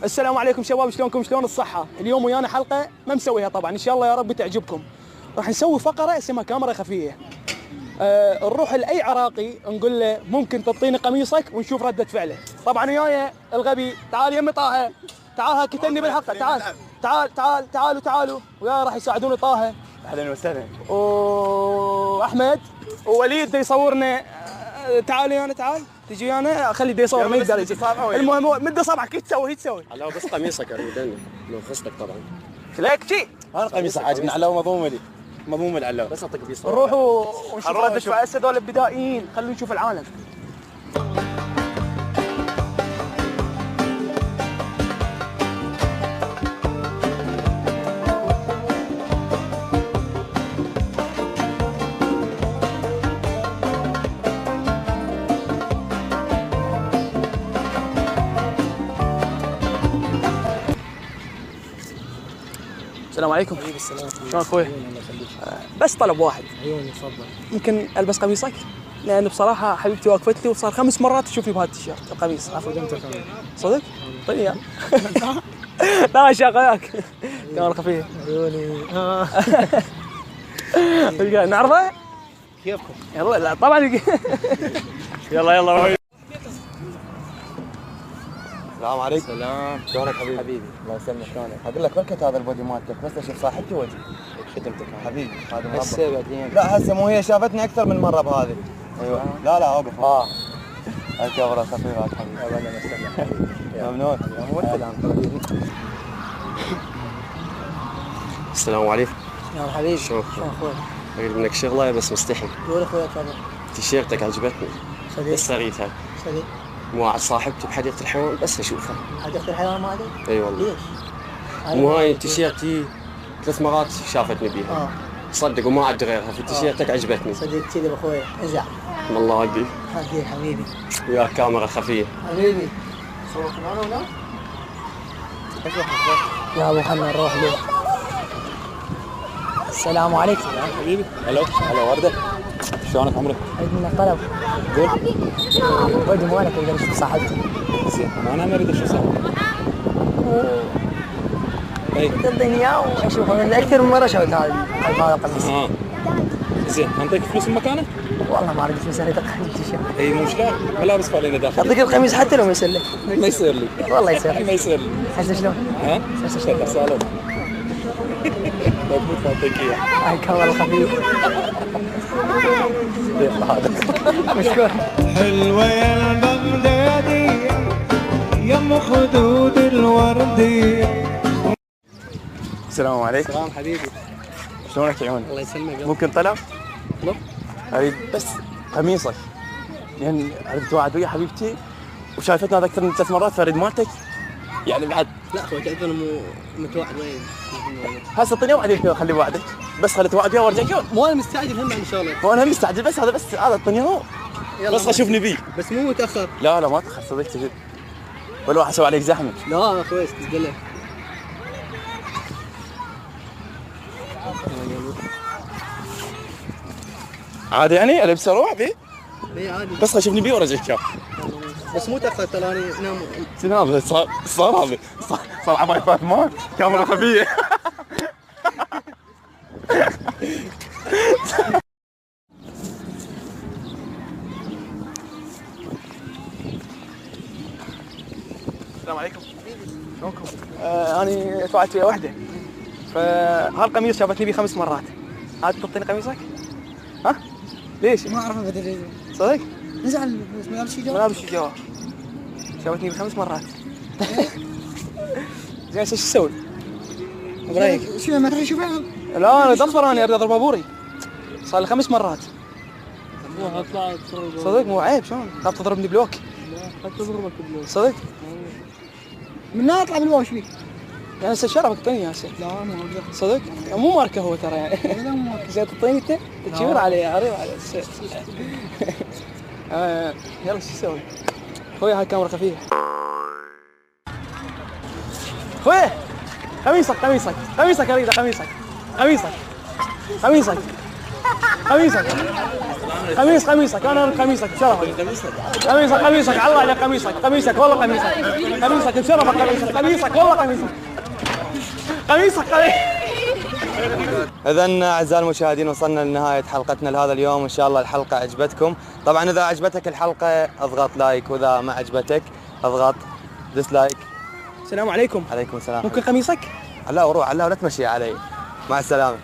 السلام عليكم شباب، شلونكم؟ شلون الصحة؟ اليوم ويانا حلقة ما مسويها طبعا، إن شاء الله يا رب تعجبكم. راح نسوي فقرة اسمها كاميرا خفية. نروح لأي عراقي نقول له ممكن تعطيني قميصك ونشوف ردة فعله. طبعا وياي الغبي، تعال يمي طه، تعال ها كتلني بالحلقة، تعالوا وياي راح يساعدوني طه. اهلا وسهلا. واحمد ووليد يصورنا. تعال ويانا، تعال تجي ويانا، خلي دي يصور ما يقدر يجي. المهم هو مد صبعك، ايش تسوي؟ على بس قميصك اريد لو خصتك طبعا. ليك شي انا قميصك عاجبني، على مضموم لي على بس اعطيك بيصور. نروحوا ونشوف ردة فعل هذول البدائيين، خلونا نشوف العالم. السلام عليكم. حبيبي السلام. شلون اخوي؟ بس طلب واحد. عيوني تفضل. ممكن البس قميصك؟ لان بصراحه حبيبتي وقفت لي وصار 5 مرات تشوفني بهذا التيشيرت القميص. عفوا دمتك كمان. صدق؟ طيب اياه. لا شاق وياك. كاميرا خفيفه. عيوني. نعرفه؟ كيفكم؟ يلا لا طبعا. يلا. السلام عليكم. سلام. شلونك حبيبي؟ الله يسلمك. شلونك؟ اقول لك بركة هذا البودي مالتك، بس اشوف صاحبتي وجهي. خدمتك حبيبي هذا هسه بعدين. لا هسه مو هي شافتني اكثر من مره بهذه. ايوه لا اوقف. الكاميرا خفيفه حبيبي. اهلا وسهلا. ممنون. السلام عليكم. يا حبيبي. شلونك؟ شلون اخوي؟ اريد منك شغله بس مستحي. قول اخوي تفضل. تيشيرتك عجبتني صديق. بس اريدها. صديق. مو عاد صاحبتي بحديقه الحيوان بس اشوفها. حديقة الحيوان مالك؟ اي والله. ليش؟ مو هاي تيشيرتي 3 مرات شافتني بيها. صدق وما عاد غيرها، في تيشيرتك عجبتني. صديق كذب اخوي، ازع. والله ودي. حبيبي حبيبي. وياك كاميرا خفيه. حبيبي. صورك معنا ولا؟ يا ابو خلنا نروح له. السلام عليكم. حبيبي. هلا ورده. شلونك عمرك؟ اريد منك طلب. قول. ودي مالك اقدر اشوف صاحبتي. زين انا ما اريد اشوف صاحبتي. اي تعطيني اياه واشوفه، انا اكثر من مره شفت هذا القميص. زين انطيك فلوس بمكانه؟ والله ما اريد فلوس، اريد التيشيرت. اي مو شلون؟ ملابس فعلينا داخل. اعطيك القميص حتى لو ما يصير لك. ما يصير لي. والله يصير لك. ما يصير لي. هسه شلون؟ ها؟ هسه شلون؟ سالم. مضبوط اعطيك اياه. هاي كاميرا خفيف. مشكور. حلوة يا البغدادية يا ام خدود الوردية. السلام عليكم. سلام حبيبي. شلونك يا عيوني؟ الله يسلمك. ممكن طلب؟ طلب؟ اريد بس قميصك، لان عرفت واحد ويا حبيبتي وشايفتنا هذا اكثر من 3 مرات، فاريد مالتك يعني بعد. لا اخوي تعرف انا متوعد وين؟ هسه اعطيني وعدك، خلي وعدك بس، خليت وعد وياه وارجعك يوم. مو انا مستعجل هم ان شاء الله. هو انا مستعجل بس هذا اعطيني هو. بس اشوفني بيه. بس مو متاخر. لا ما تاخر صدق تجي. ولا واحد اسوي عليك زحمه. لا اخوي تسدله. عادي يعني البس اروح بيه. اي عادي. بس اشوفني بيه وارجعك يوم. بس مو تاخر ترى انا نام. هذا صار هذا صار عباية فاطمه كاميرا خفيه. السلام عليكم. شلونكم؟ انا توعدت ويا وحده، فهالقميص شافتني بيه 5 مرات. عاد تعطيني قميصك؟ ها؟ ليش؟ ما اعرف بدري. صدق؟ نزعل بس ما يمشي جواب. ملابس الجواب شافتني ب5 مرات. زين شو تسوي؟ برايك؟ شو ما تدري شو بعمل؟ لا انا دفر، انا اريد اضرب ابوري. صار لي 5 مرات. ابوها اطلع صدق مو عيب، شلون؟ خاف تضربني بلوك. لا تضربك باللوك. صدق؟ من لا اطلع بالواش فيك. يعني هسه شرفك تعطيني هسه. لا ما اقدر. صدق؟ مو ماركه هو ترى يعني. لا مو ماركه. زين تعطيني انت؟ تشير علي عريض على يلا شو تسوي؟ خويا هاي كاميرا خفيفه. خويا قميصك اريد قميصك. قميصك انا بقميصك بشرفك. قميصك على الله عليك قميصك والله قميصك بشرفك قميصك والله قميصك. إذن أعزائي المشاهدين وصلنا لنهاية حلقتنا لهذا اليوم، إن شاء الله الحلقة عجبتكم. طبعا إذا عجبتك الحلقة اضغط لايك، وإذا ما عجبتك اضغط ديسلايك. السلام عليكم. عليكم السلام. ممكن قميصك؟ لا وروح لا تمشي علي. مع السلامة.